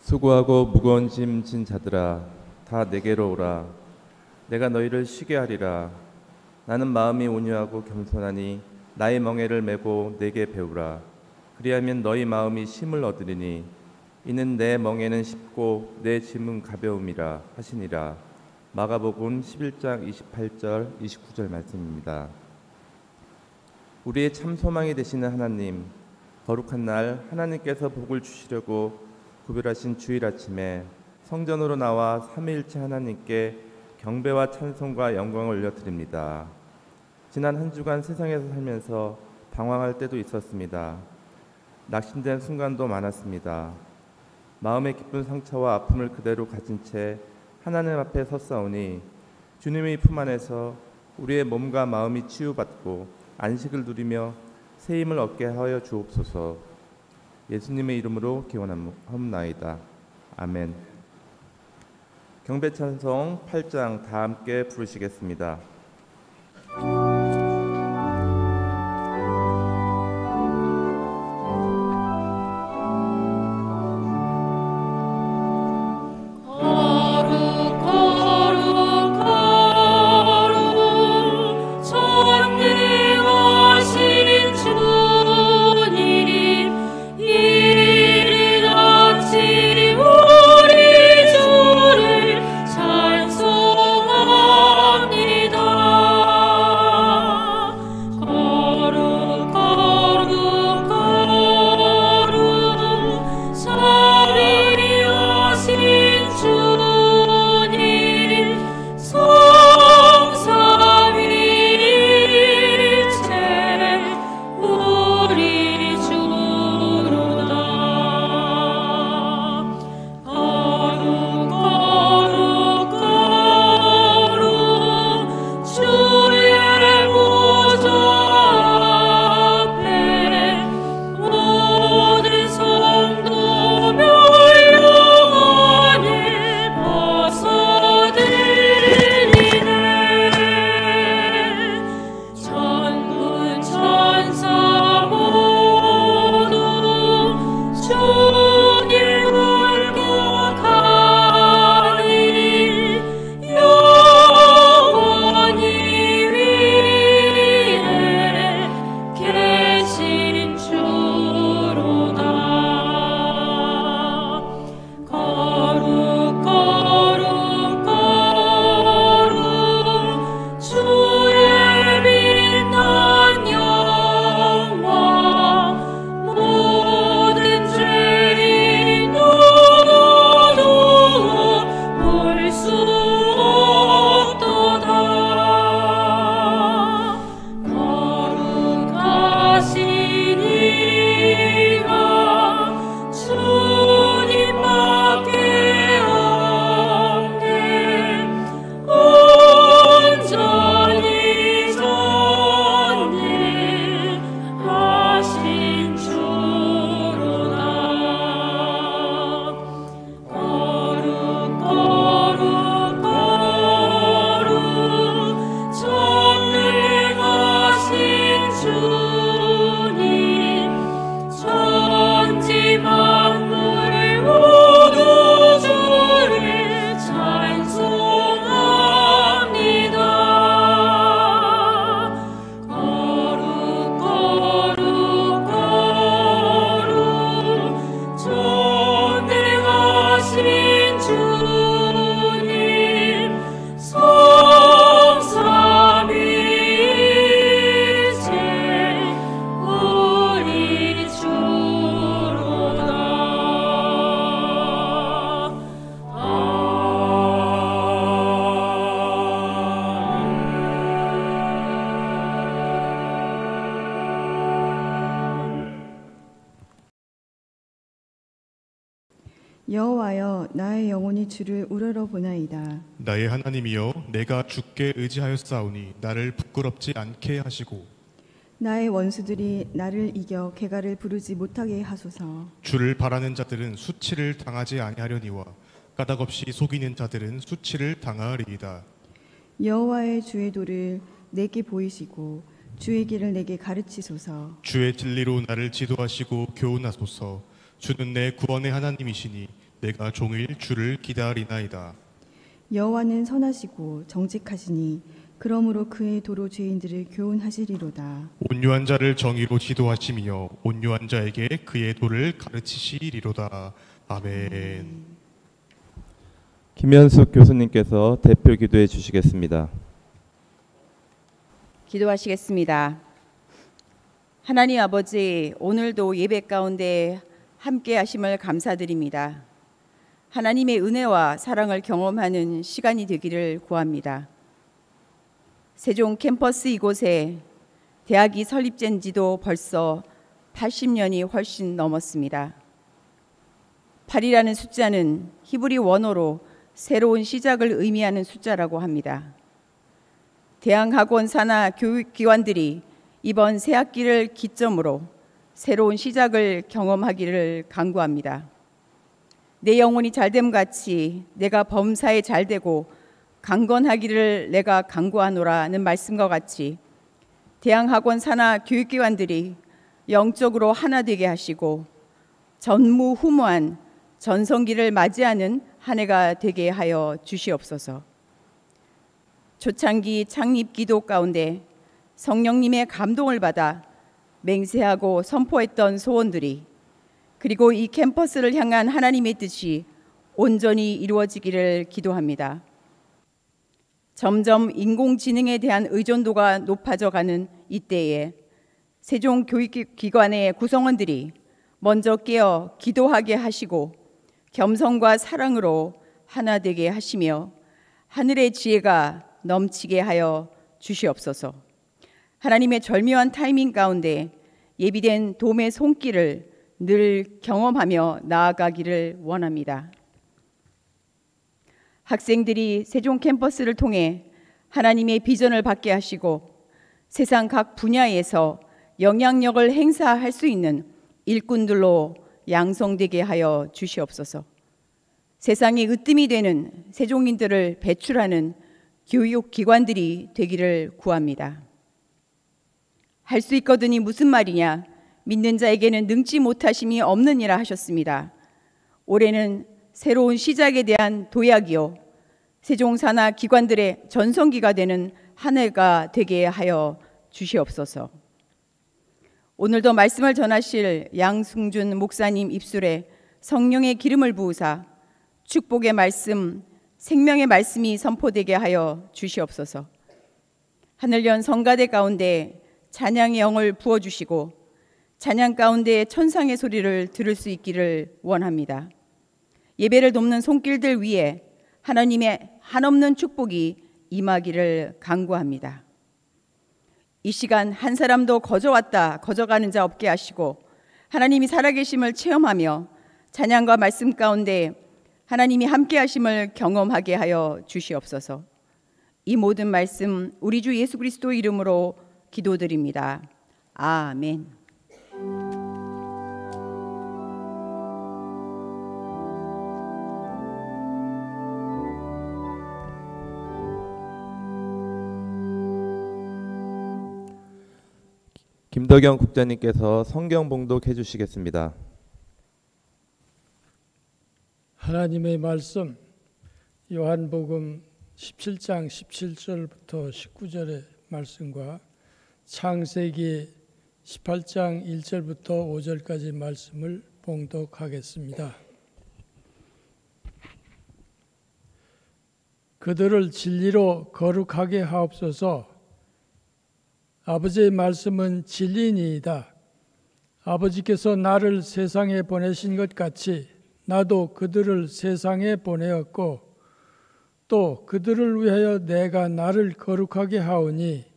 수고하고 무거운 짐 진 자들아 다 내게로 오라. 내가 너희를 쉬게 하리라. 나는 마음이 온유하고 겸손하니 나의 멍에를 메고 내게 배우라. 그리하면 너희 마음이 쉼을 얻으리니 이는 내 멍에는 쉽고 내 짐은 가벼움이라 하시니라. 마가복음 11장 28절 29절 말씀입니다. 우리의 참 소망이 되시는 하나님, 거룩한 날 하나님께서 복을 주시려고 구별하신 주일 아침에 성전으로 나와 삼위일체 하나님께 경배와 찬송과 영광을 올려드립니다. 지난 한 주간 세상에서 살면서 방황할 때도 있었습니다. 낙심된 순간도 많았습니다. 마음의 깊은 상처와 아픔을 그대로 가진 채 하나님 앞에 섰사오니 주님의 품 안에서 우리의 몸과 마음이 치유받고 안식을 누리며 새 힘을 얻게 하여 주옵소서. 예수님의 이름으로 기원하옵나이다. 아멘. 경배 찬송 8장 다 함께 부르시겠습니다. 여호와여, 나의 영혼이 주를 우러러 보나이다. 나의 하나님이여, 내가 주께 의지하였사오니 나를 부끄럽지 않게 하시고 나의 원수들이 나를 이겨 개가를 부르지 못하게 하소서. 주를 바라는 자들은 수치를 당하지 아니하려니와 까닭없이 속이는 자들은 수치를 당하리이다. 여호와의 주의 도를 내게 보이시고 주의 길을 내게 가르치소서. 주의 진리로 나를 지도하시고 교훈하소서. 주는 내 구원의 하나님이시니 내가 종일 주를 기다리나이다. 여호와는 선하시고 정직하시니 그러므로 그의 도로 죄인들을 교훈하시리로다. 온유한 자를 정의로 지도하시며 온유한 자에게 그의 도를 가르치시리로다. 아멘. 김현숙 교수님께서 대표 기도해 주시겠습니다. 기도하시겠습니다. 하나님 아버지, 오늘도 예배 가운데 함께 하심을 감사드립니다. 하나님의 은혜와 사랑을 경험하는 시간이 되기를 구합니다. 세종 캠퍼스 이곳에 대학이 설립된 지도 벌써 80년이 훨씬 넘었습니다. 8이라는 숫자는 히브리 원어로 새로운 시작을 의미하는 숫자라고 합니다. 대학학원 산하 교육기관들이 이번 새학기를 기점으로 새로운 시작을 경험하기를 간구합니다. 내 영혼이 잘됨 같이 내가 범사에 잘되고 강건하기를 내가 간구하노라는 말씀과 같이 대학학원 산하 교육기관들이 영적으로 하나 되게 하시고 전무후무한 전성기를 맞이하는 한 해가 되게 하여 주시옵소서. 초창기 창립 기도 가운데 성령님의 감동을 받아 맹세하고 선포했던 소원들이 그리고 이 캠퍼스를 향한 하나님의 뜻이 온전히 이루어지기를 기도합니다. 점점 인공지능에 대한 의존도가 높아져 가는 이때에 세종교육기관의 구성원들이 먼저 깨어 기도하게 하시고 겸손과 사랑으로 하나 되게 하시며 하늘의 지혜가 넘치게 하여 주시옵소서. 하나님의 절묘한 타이밍 가운데 예비된 도움의 손길을 늘 경험하며 나아가기를 원합니다. 학생들이 세종 캠퍼스를 통해 하나님의 비전을 받게 하시고 세상 각 분야에서 영향력을 행사할 수 있는 일꾼들로 양성되게 하여 주시옵소서. 세상에 으뜸이 되는 세종인들을 배출하는 교육기관들이 되기를 구합니다. 할 수 있거든이 무슨 말이냐? 믿는 자에게는 능치 못하심이 없느니라 하셨습니다. 올해는 새로운 시작에 대한 도약이요 세종산하 기관들의 전성기가 되는 한 해가 되게 하여 주시옵소서. 오늘도 말씀을 전하실 양승준 목사님 입술에 성령의 기름을 부으사 축복의 말씀, 생명의 말씀이 선포되게 하여 주시옵소서. 하늘연 성가대 가운데 찬양의 영을 부어주시고 찬양 가운데 천상의 소리를 들을 수 있기를 원합니다. 예배를 돕는 손길들 위에 하나님의 한없는 축복이 임하기를 간구합니다. 이 시간 한 사람도 거저왔다 거저가는 자 없게 하시고 하나님이 살아계심을 체험하며 찬양과 말씀 가운데 하나님이 함께 하심을 경험하게 하여 주시옵소서. 이 모든 말씀 우리 주 예수 그리스도 이름으로 기도드립니다. 아멘. 김덕영 국장님께서 성경 봉독해 주시겠습니다. 하나님의 말씀 요한복음 17장 17절부터 19절의 말씀과 창세기 18장 1절부터 5절까지 말씀을 봉독하겠습니다. 그들을 진리로 거룩하게 하옵소서. 아버지의 말씀은 진리니이다. 아버지께서 나를 세상에 보내신 것 같이 나도 그들을 세상에 보내었고 또 그들을 위하여 내가 나를 거룩하게 하오니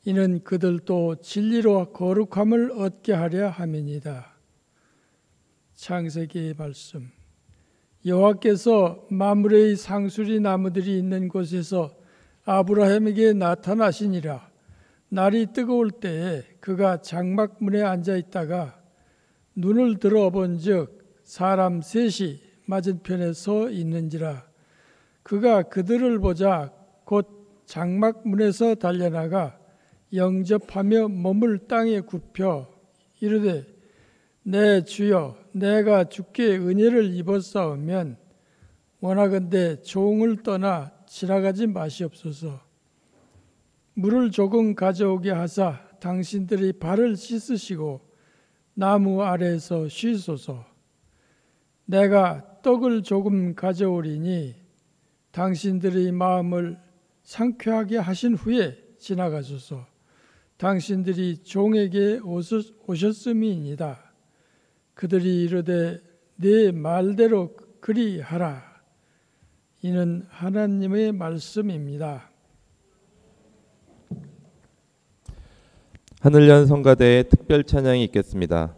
이는 그들도 진리로 거룩함을 얻게 하려 함이니이다. 창세기 말씀. 여호와께서 마므레의 상수리 나무들이 있는 곳에서 아브라함에게 나타나시니라. 날이 뜨거울 때에 그가 장막문에 앉아 있다가 눈을 들어본즉 사람 셋이 맞은편에 서 있는지라. 그가 그들을 보자 곧 장막문에서 달려나가 영접하며 몸을 땅에 굽혀 이르되 내 주여 내가 주께 은혜를 입었사오면 원하건대 종을 떠나 지나가지 마시옵소서. 물을 조금 가져오게 하사 당신들의 발을 씻으시고 나무 아래에서 쉬소서. 내가 떡을 조금 가져오리니 당신들의 마음을 상쾌하게 하신 후에 지나가소서. 당신들이 종에게 오셨음이니이다. 그들이 이르되 네 말대로 그리하라. 이는 하나님의 말씀입니다. 하늘연 성가대의 특별 찬양이 있겠습니다.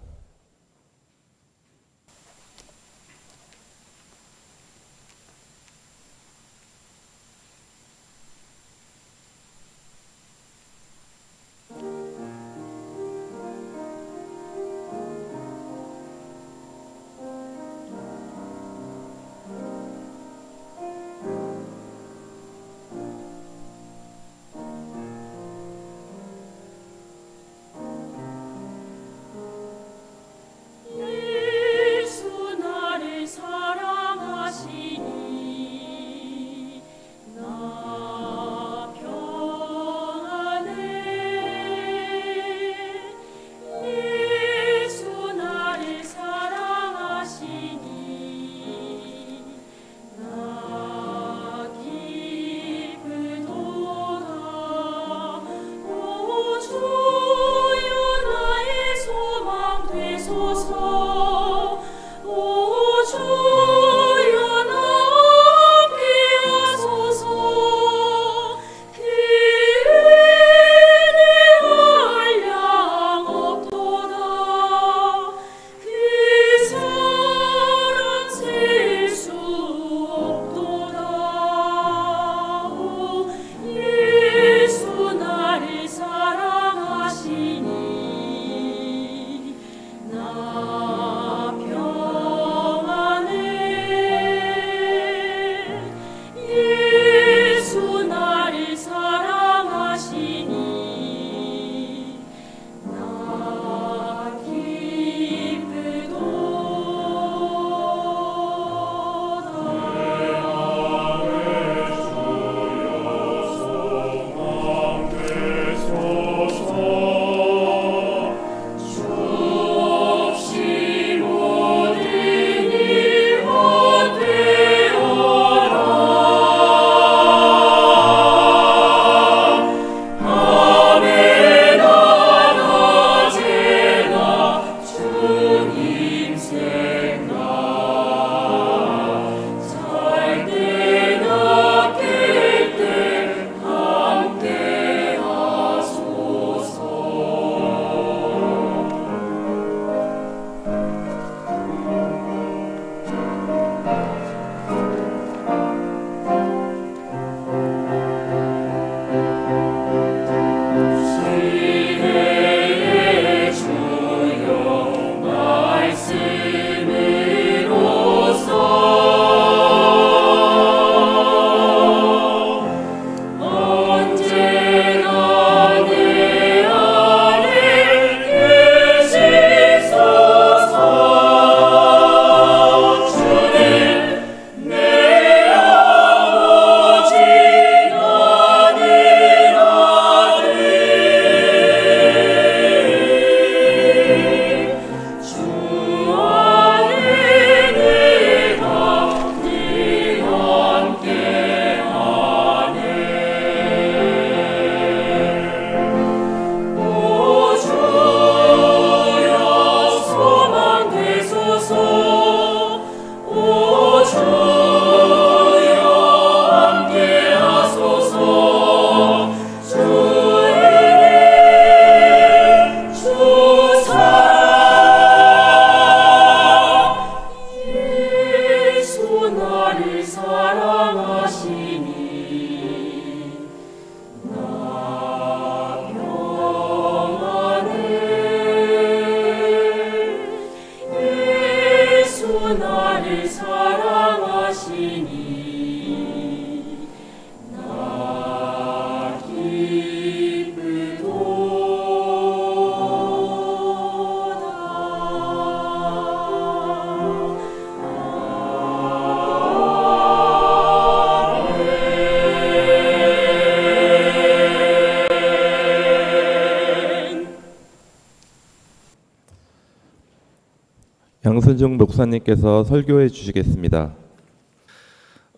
김현중 목사님께서 설교해 주시겠습니다.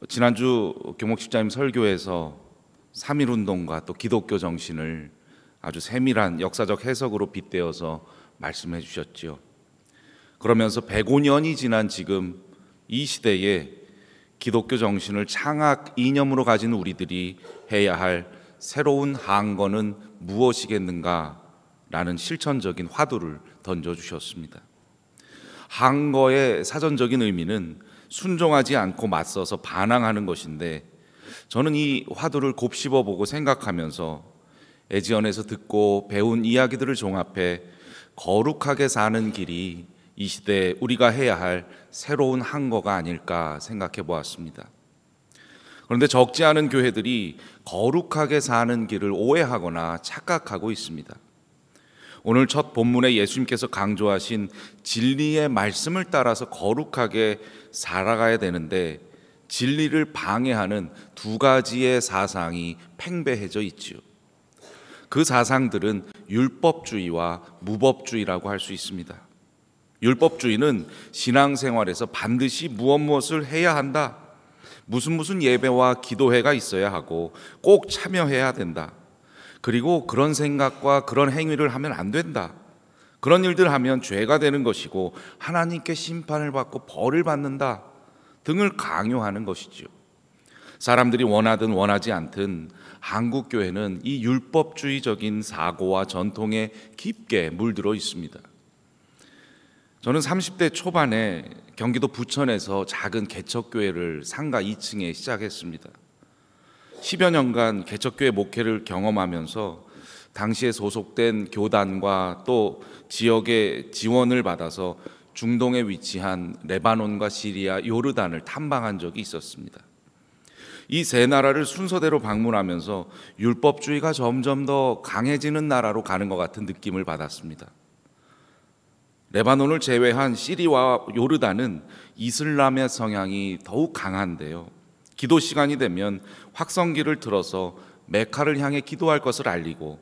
지난주 교목 집사님 설교에서 3.1운동과 또 기독교 정신을 아주 세밀한 역사적 해석으로 빗대어서 말씀해 주셨지요. 그러면서 105년이 지난 지금 이 시대에 기독교 정신을 창학 이념으로 가진 우리들이 해야 할 새로운 항거는 무엇이겠는가 라는 실천적인 화두를 던져주셨습니다. 항거의 사전적인 의미는 순종하지 않고 맞서서 반항하는 것인데, 저는 이 화두를 곱씹어보고 생각하면서 에지언에서 듣고 배운 이야기들을 종합해 거룩하게 사는 길이 이 시대에 우리가 해야 할 새로운 항거가 아닐까 생각해 보았습니다. 그런데 적지 않은 교회들이 거룩하게 사는 길을 오해하거나 착각하고 있습니다. 오늘 첫 본문에 예수님께서 강조하신 진리의 말씀을 따라서 거룩하게 살아가야 되는데, 진리를 방해하는 두 가지의 사상이 팽배해져 있지요. 그 사상들은 율법주의와 무법주의라고 할 수 있습니다. 율법주의는 신앙생활에서 반드시 무엇을 해야 한다, 무슨 예배와 기도회가 있어야 하고 꼭 참여해야 된다, 그리고 그런 생각과 그런 행위를 하면 안 된다, 그런 일들 하면 죄가 되는 것이고 하나님께 심판을 받고 벌을 받는다 등을 강요하는 것이지요. 사람들이 원하든 원하지 않든 한국 교회는 이 율법주의적인 사고와 전통에 깊게 물들어 있습니다. 저는 30대 초반에 경기도 부천에서 작은 개척교회를 상가 2층에 시작했습니다. 10여 년간 개척교회 목회를 경험하면서 당시에 소속된 교단과 또 지역의 지원을 받아서 중동에 위치한 레바논과 시리아, 요르단을 탐방한 적이 있었습니다. 이 세 나라를 순서대로 방문하면서 율법주의가 점점 더 강해지는 나라로 가는 것 같은 느낌을 받았습니다. 레바논을 제외한 시리아와 요르단은 이슬람의 성향이 더욱 강한데요, 기도 시간이 되면 확성기를 틀어서 메카를 향해 기도할 것을 알리고,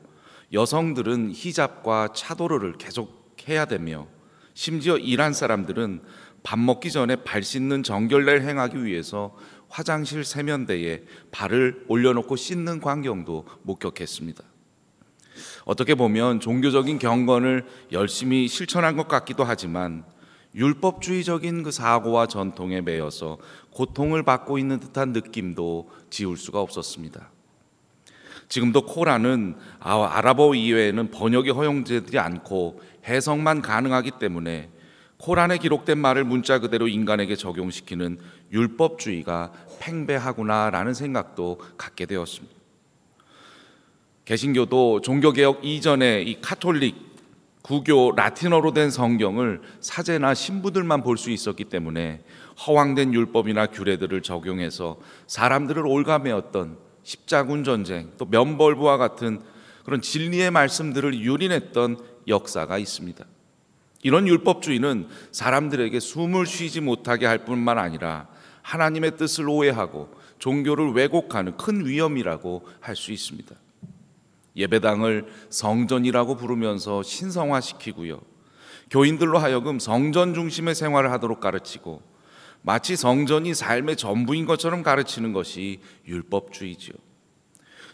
여성들은 히잡과 차도르를 계속 해야 되며, 심지어 이란 사람들은 밥 먹기 전에 발 씻는 정결례를 행하기 위해서 화장실 세면대에 발을 올려놓고 씻는 광경도 목격했습니다. 어떻게 보면 종교적인 경건을 열심히 실천한 것 같기도 하지만 율법주의적인 그 사고와 전통에 매여서 고통을 받고 있는 듯한 느낌도 지울 수가 없었습니다. 지금도 코란은 아랍어 이외에는 번역이 허용되지 않고 해석만 가능하기 때문에 코란에 기록된 말을 문자 그대로 인간에게 적용시키는 율법주의가 팽배하구나라는 생각도 갖게 되었습니다. 개신교도 종교개혁 이전에 이 카톨릭, 구교, 라틴어로 된 성경을 사제나 신부들만 볼 수 있었기 때문에 허황된 율법이나 규례들을 적용해서 사람들을 올가매었던 십자군 전쟁, 또 면벌부와 같은 그런 진리의 말씀들을 유린했던 역사가 있습니다. 이런 율법주의는 사람들에게 숨을 쉬지 못하게 할 뿐만 아니라 하나님의 뜻을 오해하고 종교를 왜곡하는 큰 위험이라고 할 수 있습니다. 예배당을 성전이라고 부르면서 신성화시키고요, 교인들로 하여금 성전 중심의 생활을 하도록 가르치고 마치 성전이 삶의 전부인 것처럼 가르치는 것이 율법주의지요.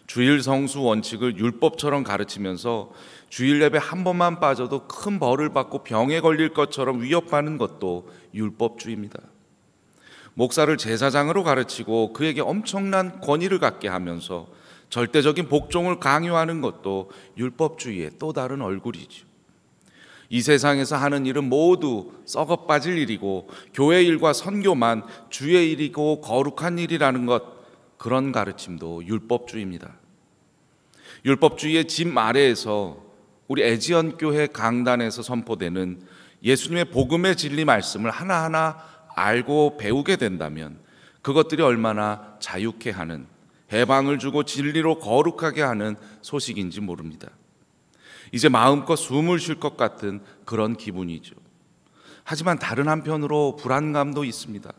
주일 성수 원칙을 율법처럼 가르치면서 주일 예배 한 번만 빠져도 큰 벌을 받고 병에 걸릴 것처럼 위협하는 것도 율법주의입니다. 목사를 제사장으로 가르치고 그에게 엄청난 권위를 갖게 하면서 절대적인 복종을 강요하는 것도 율법주의의 또 다른 얼굴이죠. 이 세상에서 하는 일은 모두 썩어 빠질 일이고 교회 일과 선교만 주의 일이고 거룩한 일이라는 것, 그런 가르침도 율법주의입니다. 율법주의의 짐 아래에서 우리 에지언 교회 강단에서 선포되는 예수님의 복음의 진리 말씀을 하나하나 알고 배우게 된다면 그것들이 얼마나 자유케 하는, 해방을 주고 진리로 거룩하게 하는 소식인지 모릅니다. 이제 마음껏 숨을 쉴 것 같은 그런 기분이죠. 하지만 다른 한편으로 불안감도 있습니다.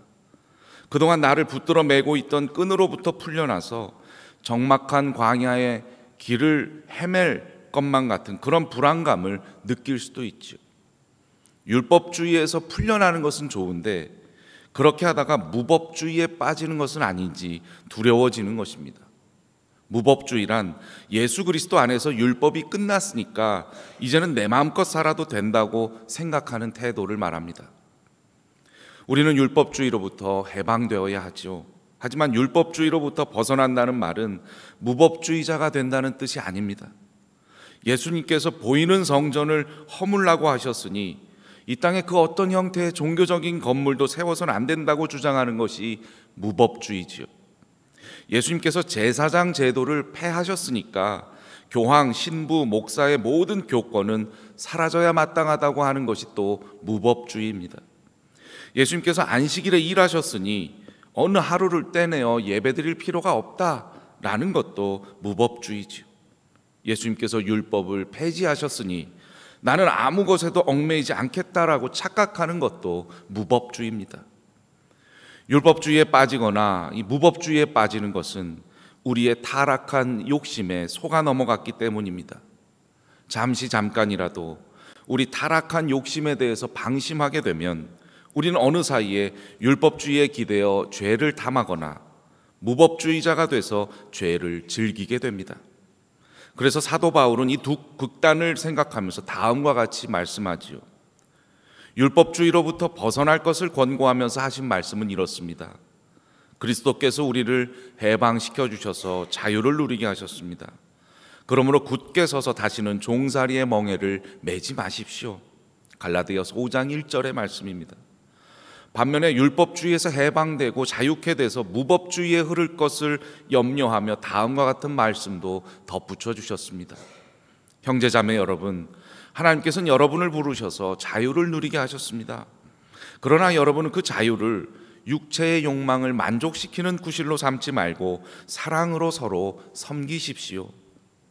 그동안 나를 붙들어 매고 있던 끈으로부터 풀려나서 적막한 광야의 길을 헤맬 것만 같은 그런 불안감을 느낄 수도 있죠. 율법주의에서 풀려나는 것은 좋은데 그렇게 하다가 무법주의에 빠지는 것은 아닌지 두려워지는 것입니다. 무법주의란 예수 그리스도 안에서 율법이 끝났으니까 이제는 내 마음껏 살아도 된다고 생각하는 태도를 말합니다. 우리는 율법주의로부터 해방되어야 하죠. 하지만 율법주의로부터 벗어난다는 말은 무법주의자가 된다는 뜻이 아닙니다. 예수님께서 보이는 성전을 허물라고 하셨으니 이 땅에 그 어떤 형태의 종교적인 건물도 세워서는 안 된다고 주장하는 것이 무법주의지요. 예수님께서 제사장 제도를 폐하셨으니까 교황, 신부, 목사의 모든 교권은 사라져야 마땅하다고 하는 것이 또 무법주의입니다. 예수님께서 안식일에 일하셨으니 어느 하루를 떼내어 예배드릴 필요가 없다라는 것도 무법주의지요. 예수님께서 율법을 폐지하셨으니 나는 아무 것에도 얽매이지 않겠다라고 착각하는 것도 무법주의입니다. 율법주의에 빠지거나 이 무법주의에 빠지는 것은 우리의 타락한 욕심에 속아 넘어갔기 때문입니다. 잠깐이라도 우리 타락한 욕심에 대해서 방심하게 되면 우리는 어느 사이에 율법주의에 기대어 죄를 탐하거나 무법주의자가 돼서 죄를 즐기게 됩니다. 그래서 사도 바울은 이 두 극단을 생각하면서 다음과 같이 말씀하지요. 율법주의로부터 벗어날 것을 권고하면서 하신 말씀은 이렇습니다. 그리스도께서 우리를 해방시켜 주셔서 자유를 누리게 하셨습니다. 그러므로 굳게 서서 다시는 종살이의 멍에를 매지 마십시오. 갈라디아서 5장 1절의 말씀입니다. 반면에 율법주의에서 해방되고 자유케 돼서 무법주의에 흐를 것을 염려하며 다음과 같은 말씀도 덧붙여 주셨습니다. 형제자매 여러분, 하나님께서는 여러분을 부르셔서 자유를 누리게 하셨습니다. 그러나 여러분은 그 자유를 육체의 욕망을 만족시키는 구실로 삼지 말고 사랑으로 서로 섬기십시오.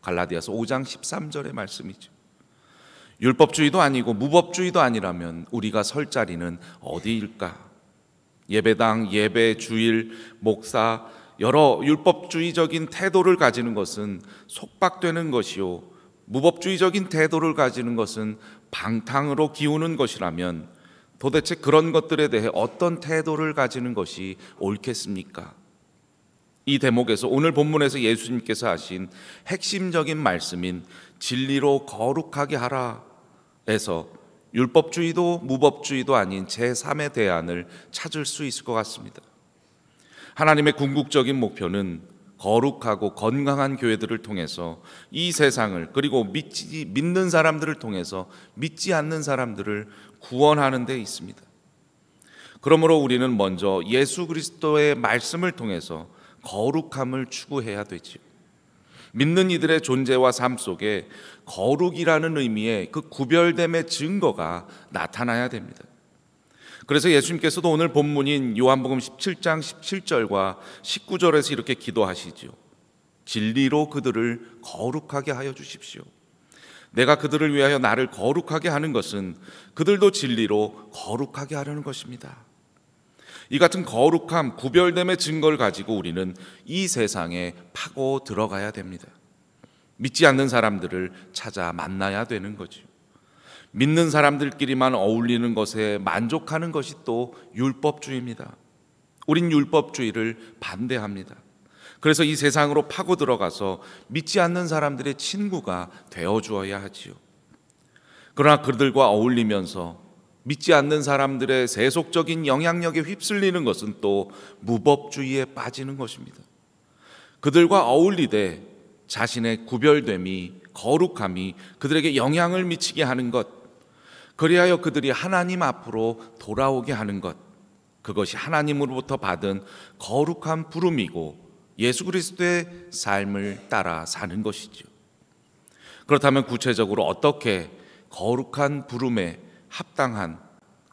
갈라디아서 5장 13절의 말씀이죠. 율법주의도 아니고 무법주의도 아니라면 우리가 설 자리는 어디일까? 예배당, 예배, 주일, 목사, 여러 율법주의적인 태도를 가지는 것은 속박되는 것이요, 무법주의적인 태도를 가지는 것은 방탕으로 기우는 것이라면 도대체 그런 것들에 대해 어떤 태도를 가지는 것이 옳겠습니까? 이 대목에서 오늘 본문에서 예수님께서 하신 핵심적인 말씀인 진리로 거룩하게 하라 에서 율법주의도 무법주의도 아닌 제3의 대안을 찾을 수 있을 것 같습니다. 하나님의 궁극적인 목표는 거룩하고 건강한 교회들을 통해서 이 세상을, 그리고 믿는 사람들을 통해서 믿지 않는 사람들을 구원하는 데 있습니다. 그러므로 우리는 먼저 예수 그리스도의 말씀을 통해서 거룩함을 추구해야 되지요. 믿는 이들의 존재와 삶 속에 거룩이라는 의미의 그 구별됨의 증거가 나타나야 됩니다. 그래서 예수님께서도 오늘 본문인 요한복음 17장 17절과 19절에서 이렇게 기도하시죠. 진리로 그들을 거룩하게 하여 주십시오. 내가 그들을 위하여 나를 거룩하게 하는 것은 그들도 진리로 거룩하게 하려는 것입니다. 이 같은 거룩함, 구별됨의 증거를 가지고 우리는 이 세상에 파고 들어가야 됩니다. 믿지 않는 사람들을 찾아 만나야 되는 거죠. 믿는 사람들끼리만 어울리는 것에 만족하는 것이 또 율법주의입니다. 우린 율법주의를 반대합니다. 그래서 이 세상으로 파고 들어가서 믿지 않는 사람들의 친구가 되어주어야 하지요. 그러나 그들과 어울리면서 믿지 않는 사람들의 세속적인 영향력에 휩쓸리는 것은 또 무법주의에 빠지는 것입니다. 그들과 어울리되 자신의 구별됨이, 거룩함이 그들에게 영향을 미치게 하는 것, 그리하여 그들이 하나님 앞으로 돌아오게 하는 것, 그것이 하나님으로부터 받은 거룩한 부름이고 예수 그리스도의 삶을 따라 사는 것이죠. 그렇다면 구체적으로 어떻게 거룩한 부름에 합당한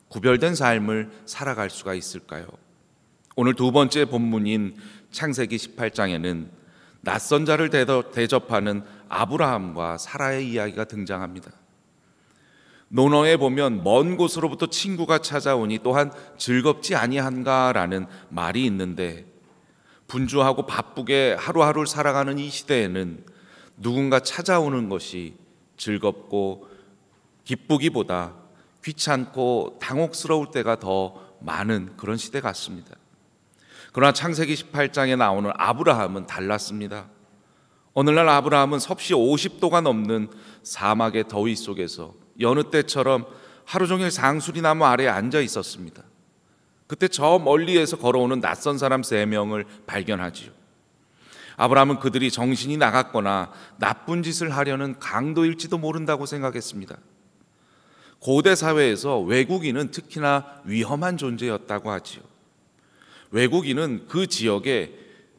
구별된 삶을 살아갈 수가 있을까요? 오늘 두 번째 본문인 창세기 18장에는 낯선 자를 대접하는 아브라함과 사라의 이야기가 등장합니다. 논어에 보면 먼 곳으로부터 친구가 찾아오니 또한 즐겁지 아니한가라는 말이 있는데, 분주하고 바쁘게 하루하루를 살아가는 이 시대에는 누군가 찾아오는 것이 즐겁고 기쁘기보다 귀찮고 당혹스러울 때가 더 많은 그런 시대 같습니다. 그러나 창세기 18장에 나오는 아브라함은 달랐습니다. 오늘날 아브라함은 섭씨 50도가 넘는 사막의 더위 속에서 여느 때처럼 하루 종일 상수리나무 아래에 앉아 있었습니다. 그때 저 멀리에서 걸어오는 낯선 사람 3명을 발견하지요. 아브라함은 그들이 정신이 나갔거나 나쁜 짓을 하려는 강도일지도 모른다고 생각했습니다. 고대 사회에서 외국인은 특히나 위험한 존재였다고 하지요. 외국인은 그 지역의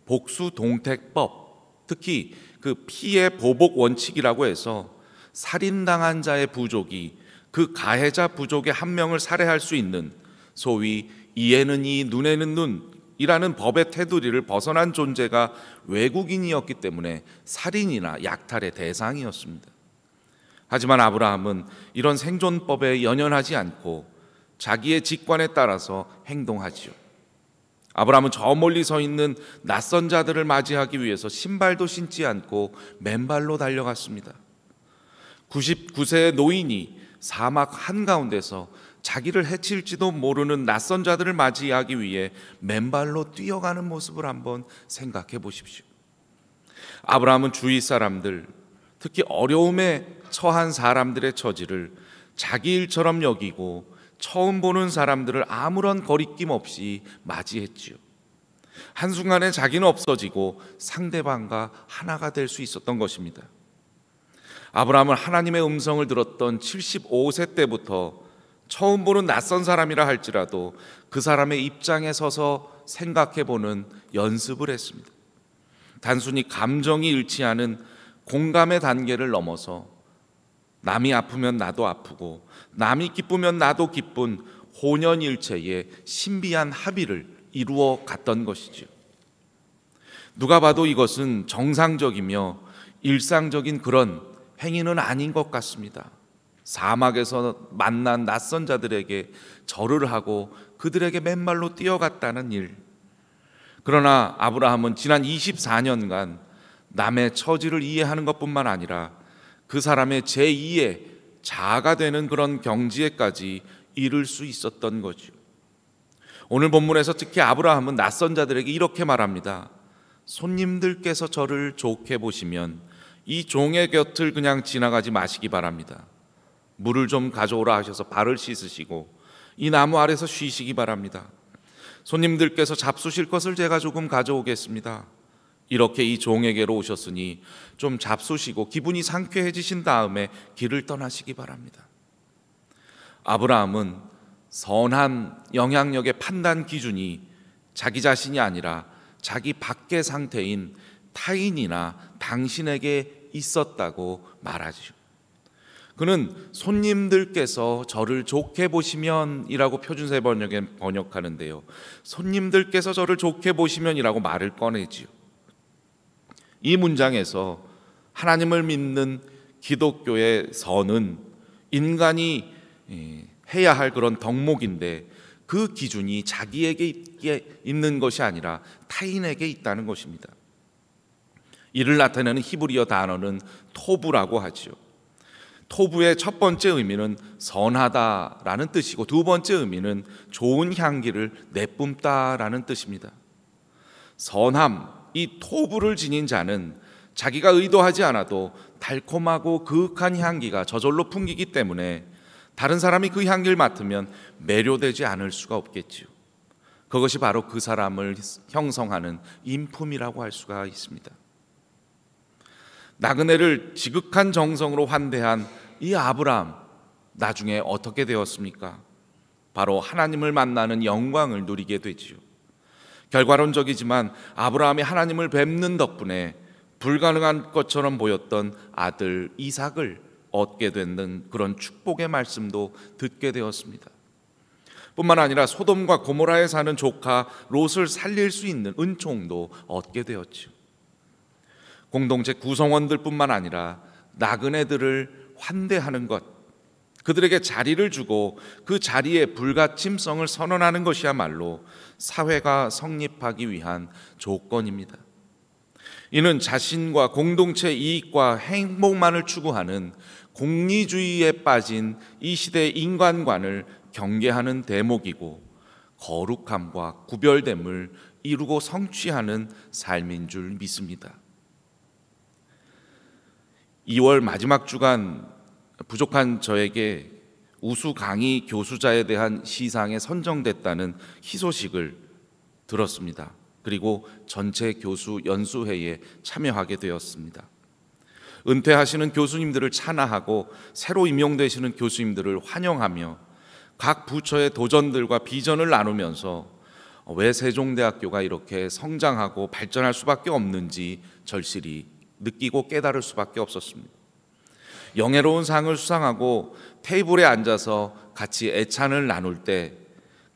복수동택법, 특히 그 피해 보복 원칙이라고 해서 살인당한 자의 부족이 그 가해자 부족의 한 명을 살해할 수 있는 소위 이에는 이 눈에는 눈이라는 법의 테두리를 벗어난 존재가 외국인이었기 때문에 살인이나 약탈의 대상이었습니다. 하지만 아브라함은 이런 생존법에 연연하지 않고 자기의 직관에 따라서 행동하지요. 아브라함은 저 멀리 서 있는 낯선 자들을 맞이하기 위해서 신발도 신지 않고 맨발로 달려갔습니다. 99세의 노인이 사막 한가운데서 자기를 해칠지도 모르는 낯선 자들을 맞이하기 위해 맨발로 뛰어가는 모습을 한번 생각해 보십시오. 아브라함은 주위 사람들, 특히 어려움에 처한 사람들의 처지를 자기 일처럼 여기고 처음 보는 사람들을 아무런 거리낌 없이 맞이했지요. 한순간에 자기는 없어지고 상대방과 하나가 될 수 있었던 것입니다. 아브라함은 하나님의 음성을 들었던 75세 때부터 처음 보는 낯선 사람이라 할지라도 그 사람의 입장에 서서 생각해보는 연습을 했습니다. 단순히 감정이 일치하는 공감의 단계를 넘어서 남이 아프면 나도 아프고 남이 기쁘면 나도 기쁜 혼연일체의 신비한 합의를 이루어 갔던 것이죠. 누가 봐도 이것은 정상적이며 일상적인 그런 행위는 아닌 것 같습니다. 사막에서 만난 낯선 자들에게 절을 하고 그들에게 맨발로 뛰어갔다는 일. 그러나 아브라함은 지난 24년간 남의 처지를 이해하는 것뿐만 아니라 그 사람의 제2의 자아가 되는 그런 경지에까지 이를 수 있었던 거죠. 오늘 본문에서 특히 아브라함은 낯선 자들에게 이렇게 말합니다. 손님들께서 저를 좋게 보시면 이 종의 곁을 그냥 지나가지 마시기 바랍니다. 물을 좀 가져오라 하셔서 발을 씻으시고 이 나무 아래서 쉬시기 바랍니다. 손님들께서 잡수실 것을 제가 조금 가져오겠습니다. 이렇게 이 종에게로 오셨으니 좀 잡수시고 기분이 상쾌해지신 다음에 길을 떠나시기 바랍니다. 아브라함은 선한 영향력의 판단 기준이 자기 자신이 아니라 자기 밖의 상태인 타인이나 당신에게 있었다고 말하죠. 그는 손님들께서 저를 좋게 보시면 이라고 표준세 번역에 번역하는데요, 손님들께서 저를 좋게 보시면이라고 말을 꺼내지요. 이 문장에서 하나님을 믿는 기독교의 선은 인간이 해야 할 그런 덕목인데 그 기준이 자기에게 있는 것이 아니라 타인에게 있다는 것입니다. 이를 나타내는 히브리어 단어는 토부라고 하죠. 토부의 첫 번째 의미는 선하다라는 뜻이고 두 번째 의미는 좋은 향기를 내뿜다라는 뜻입니다. 선함, 이 토부를 지닌 자는 자기가 의도하지 않아도 달콤하고 그윽한 향기가 저절로 풍기기 때문에 다른 사람이 그 향기를 맡으면 매료되지 않을 수가 없겠지요. 그것이 바로 그 사람을 형성하는 인품이라고 할 수가 있습니다. 나그네를 지극한 정성으로 환대한 이 아브라함, 나중에 어떻게 되었습니까? 바로 하나님을 만나는 영광을 누리게 되지요. 결과론적이지만 아브라함이 하나님을 뵙는 덕분에 불가능한 것처럼 보였던 아들 이삭을 얻게 되는 그런 축복의 말씀도 듣게 되었습니다. 뿐만 아니라 소돔과 고모라에 사는 조카 롯을 살릴 수 있는 은총도 얻게 되었죠. 공동체 구성원들뿐만 아니라 나그네들을 환대하는 것, 그들에게 자리를 주고 그 자리에 불가침성을 선언하는 것이야말로 사회가 성립하기 위한 조건입니다. 이는 자신과 공동체 이익과 행복만을 추구하는 공리주의에 빠진 이 시대의 인간관을 경계하는 대목이고 거룩함과 구별됨을 이루고 성취하는 삶인 줄 믿습니다. 2월 마지막 주간 부족한 저에게 우수 강의 교수자에 대한 시상에 선정됐다는 희소식을 들었습니다. 그리고 전체 교수 연수회에 참여하게 되었습니다. 은퇴하시는 교수님들을 찬양하고 새로 임용되시는 교수님들을 환영하며 각 부처의 도전들과 비전을 나누면서 왜 세종대학교가 이렇게 성장하고 발전할 수밖에 없는지 절실히 느끼고 깨달을 수밖에 없었습니다. 영예로운 상을 수상하고 테이블에 앉아서 같이 애찬을 나눌 때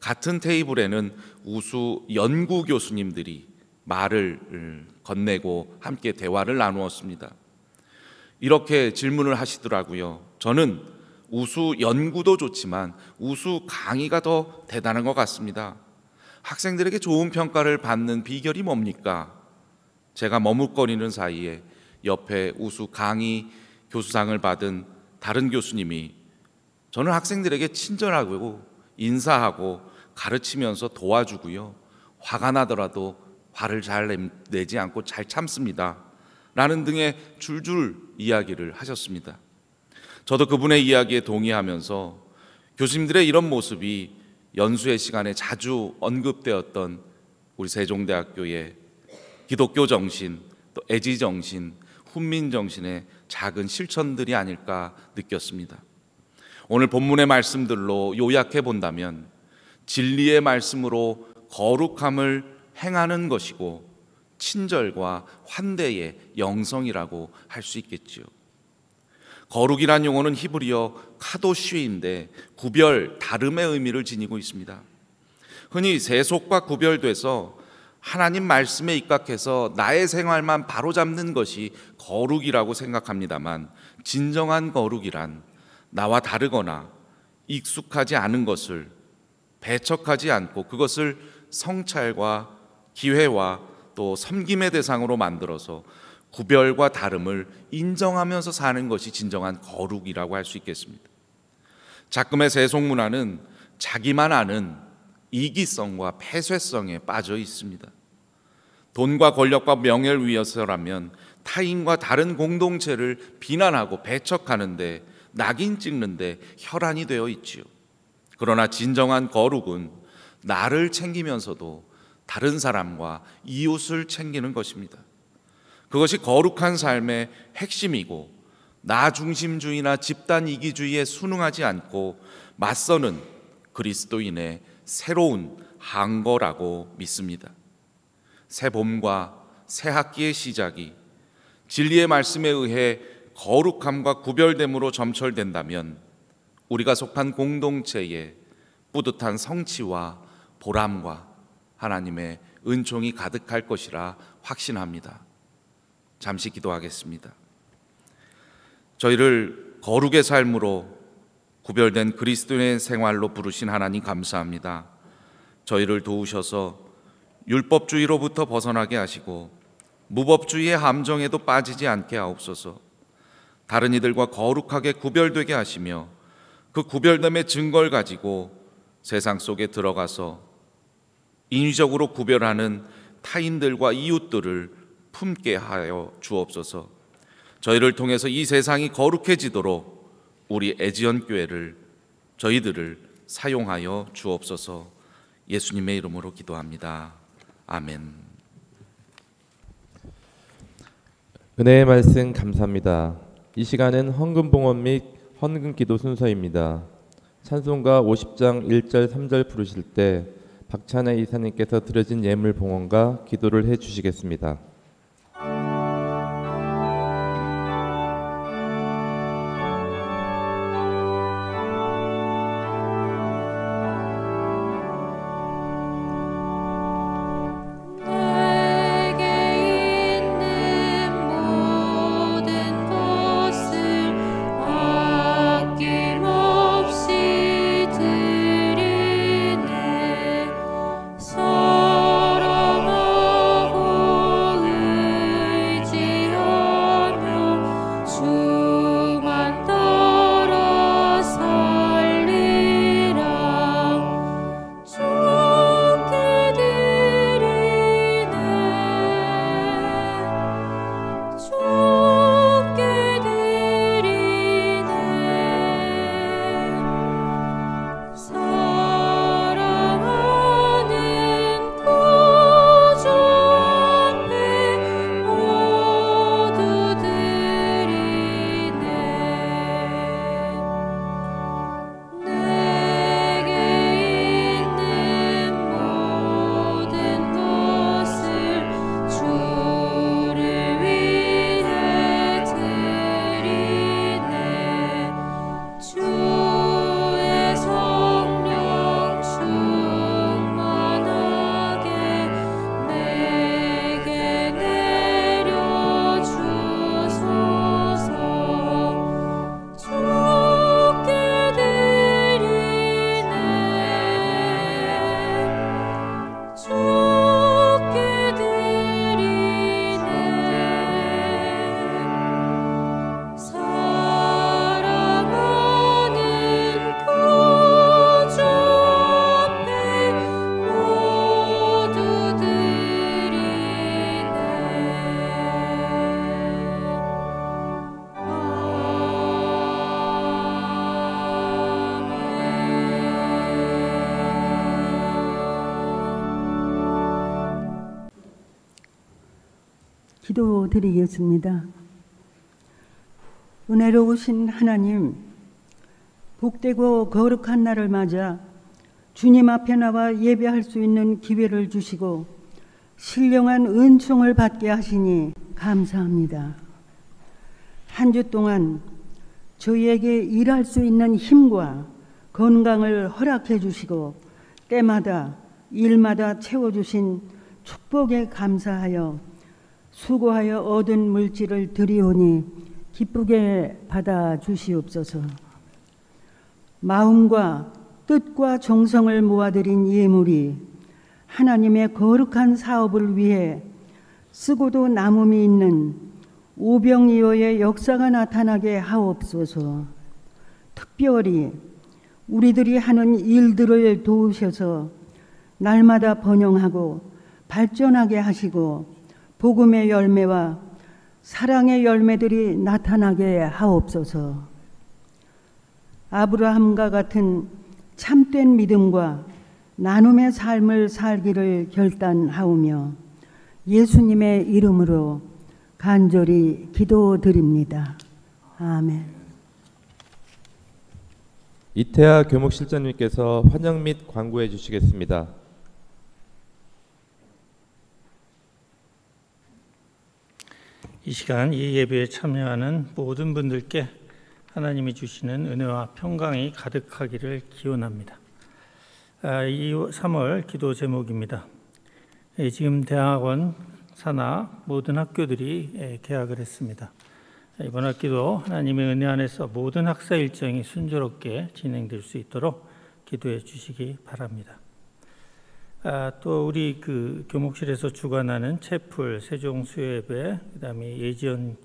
같은 테이블에는 우수 연구 교수님들이 말을 건네고 함께 대화를 나누었습니다. 이렇게 질문을 하시더라고요. 저는 우수 연구도 좋지만 우수 강의가 더 대단한 것 같습니다. 학생들에게 좋은 평가를 받는 비결이 뭡니까? 제가 머뭇거리는 사이에 옆에 우수 강의 교수상을 받은 다른 교수님이 저는 학생들에게 친절하고 인사하고 가르치면서 도와주고요. 화가 나더라도 화를 잘 내지 않고 잘 참습니다. 라는 등의 줄줄 이야기를 하셨습니다. 저도 그분의 이야기에 동의하면서 교수님들의 이런 모습이 연수의 시간에 자주 언급되었던 우리 세종대학교의 기독교 정신, 또 애지 정신, 훈민 정신의 작은 실천들이 아닐까 느꼈습니다. 오늘 본문의 말씀들로 요약해 본다면 진리의 말씀으로 거룩함을 행하는 것이고 친절과 환대의 영성이라고 할 수 있겠지요. 거룩이란 용어는 히브리어 카도쉬인데 구별, 다름의 의미를 지니고 있습니다. 흔히 세속과 구별돼서 하나님 말씀에 입각해서 나의 생활만 바로잡는 것이 거룩이라고 생각합니다만 진정한 거룩이란 나와 다르거나 익숙하지 않은 것을 배척하지 않고 그것을 성찰과 기회와 또 섬김의 대상으로 만들어서 구별과 다름을 인정하면서 사는 것이 진정한 거룩이라고 할 수 있겠습니다. 작금의 세속문화는 자기만 아는 이기성과 폐쇄성에 빠져 있습니다. 돈과 권력과 명예를 위해서라면 타인과 다른 공동체를 비난하고 배척하는데 낙인 찍는데 혈안이 되어 있지요. 그러나 진정한 거룩은 나를 챙기면서도 다른 사람과 이웃을 챙기는 것입니다. 그것이 거룩한 삶의 핵심이고 나 중심주의나 집단 이기주의에 순응하지 않고 맞서는 그리스도인의 새로운 항거라고 믿습니다. 새 봄과 새 학기의 시작이 진리의 말씀에 의해 거룩함과 구별됨으로 점철된다면 우리가 속한 공동체에 뿌듯한 성취와 보람과 하나님의 은총이 가득할 것이라 확신합니다. 잠시 기도하겠습니다. 저희를 거룩의 삶으로 구별된 그리스도의 생활로 부르신 하나님 감사합니다. 저희를 도우셔서 율법주의로부터 벗어나게 하시고 무법주의의 함정에도 빠지지 않게 하옵소서. 다른 이들과 거룩하게 구별되게 하시며 그 구별됨의 증거를 가지고 세상 속에 들어가서 인위적으로 구별하는 타인들과 이웃들을 품게 하여 주옵소서. 저희를 통해서 이 세상이 거룩해지도록 우리 애지연 교회를 저희들을 사용하여 주옵소서. 예수님의 이름으로 기도합니다. 아멘. 은혜의 말씀 감사합니다. 이 시간은 헌금봉헌 및 헌금기도 순서입니다. 찬송가 50장 1절 3절 부르실 때 박찬혜 이사님께서 드려진 예물 봉헌과 기도를 해주시겠습니다. 사랑하고 주께 드리네. 사랑하는 구주 앞에 모두 드리네. 기도드리겠습니다. 은혜로우신 하나님, 복되고 거룩한 날을 맞아 주님 앞에 나와 예배할 수 있는 기회를 주시고 신령한 은총을 받게 하시니 감사합니다. 한 주 동안 저희에게 일할 수 있는 힘과 건강을 허락해 주시고 때마다 일마다 채워주신 축복에 감사하여 수고하여 얻은 물질을 드리오니 기쁘게 받아 주시옵소서. 마음과 뜻과 정성을 모아드린 예물이 하나님의 거룩한 사업을 위해 쓰고도 남음이 있는 오병이어의 역사가 나타나게 하옵소서. 특별히 우리들이 하는 일들을 도우셔서 날마다 번영하고 발전하게 하시고 복음의 열매와 사랑의 열매들이 나타나게 하옵소서. 아브라함과 같은 참된 믿음과 나눔의 삶을 살기를 결단하오며 예수님의 이름으로 간절히 기도드립니다. 아멘. 이태하 교목실장님께서 환영 및 광고해 주시겠습니다. 이 시간 이 예배에 참여하는 모든 분들께 하나님이 주시는 은혜와 평강이 가득하기를 기원합니다. 이 3월 기도 제목입니다. 지금 대학원 산하 모든 학교들이 개학을 했습니다. 이번 학기도 하나님의 은혜 안에서 모든 학사 일정이 순조롭게 진행될 수 있도록 기도해 주시기 바랍니다. 또 우리 그 교목실에서 주관하는 채플, 세종 수요예배, 그다음에 예지연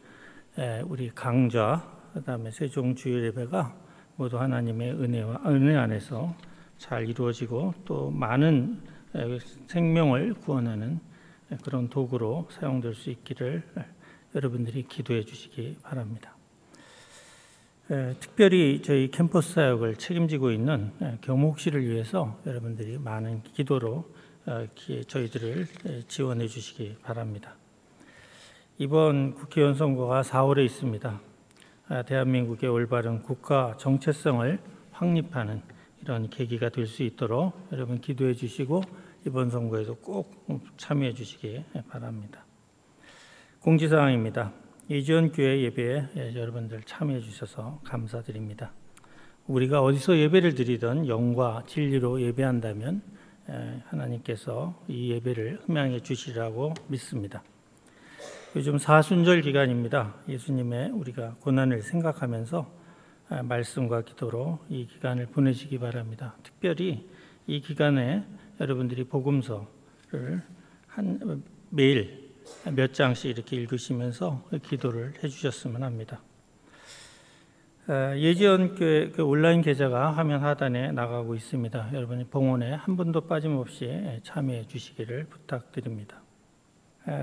우리 강좌, 그다음에 세종 주일예배가 모두 하나님의 은혜 안에서 잘 이루어지고 또 많은 생명을 구원하는 그런 도구로 사용될 수 있기를 여러분들이 기도해 주시기 바랍니다. 특별히 저희 캠퍼스 사역을 책임지고 있는 교목실을 위해서 여러분들이 많은 기도로 저희들을 지원해 주시기 바랍니다. 이번 국회의원 선거가 4월에 있습니다. 대한민국의 올바른 국가 정체성을 확립하는 이런 계기가 될 수 있도록 여러분 기도해 주시고 이번 선거에도 꼭 참여해 주시기 바랍니다. 공지사항입니다. 예지연 교회 예배에 여러분들 참여해 주셔서 감사드립니다. 우리가 어디서 예배를 드리든 영과 진리로 예배한다면 하나님께서 이 예배를 흠양해 주시리라고 믿습니다. 요즘 사순절 기간입니다. 예수님의 우리가 고난을 생각하면서 말씀과 기도로 이 기간을 보내시기 바랍니다. 특별히 이 기간에 여러분들이 복음서를 매일 몇 장씩 이렇게 읽으시면서 기도를 해주셨으면 합니다. 예지연 교회 그 온라인 계좌가 화면 하단에 나가고 있습니다. 여러분이 봉헌에 한 분도 빠짐없이 참여해 주시기를 부탁드립니다.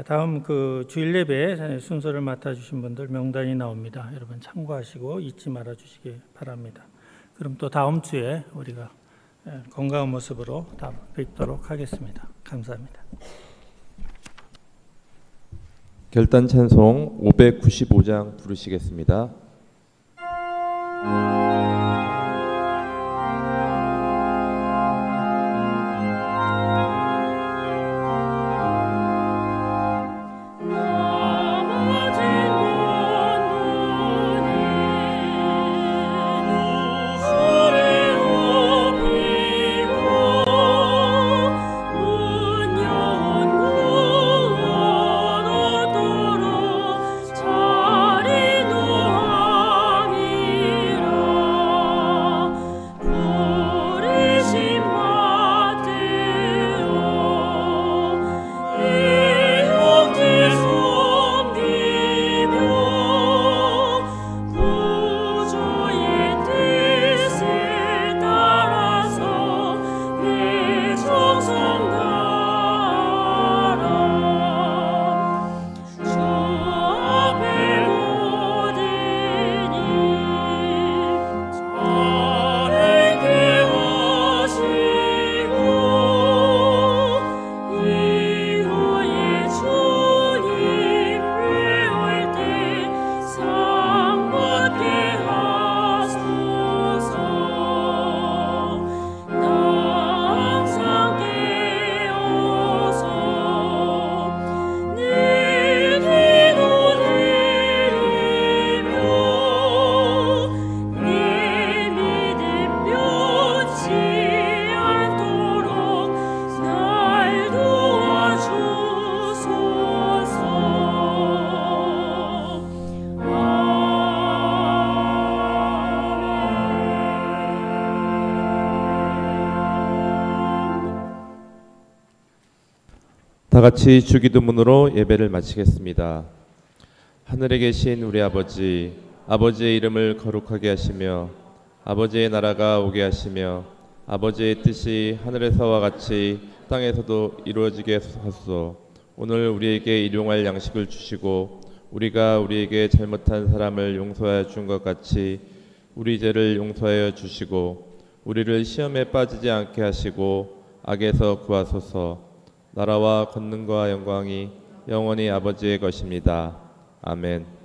다음 그 주일 예배 순서를 맡아주신 분들 명단이 나옵니다. 여러분 참고하시고 잊지 말아 주시기 바랍니다. 그럼 또 다음 주에 우리가 건강한 모습으로 다 뵙도록 하겠습니다. 감사합니다. 결단 찬송 595장 부르시겠습니다. 자리 놓아 다 같이 주기도문으로 예배를 마치겠습니다. 하늘에 계신 우리 아버지, 아버지의 이름을 거룩하게 하시며 아버지의 나라가 오게 하시며 아버지의 뜻이 하늘에서와 같이 땅에서도 이루어지게 하소서. 오늘 우리에게 일용할 양식을 주시고 우리가 우리에게 잘못한 사람을 용서하여 준 것 같이 우리 죄를 용서하여 주시고 우리를 시험에 빠지지 않게 하시고 악에서 구하소서. 나라와 권능과 영광이 영원히 아버지의 것입니다. 아멘.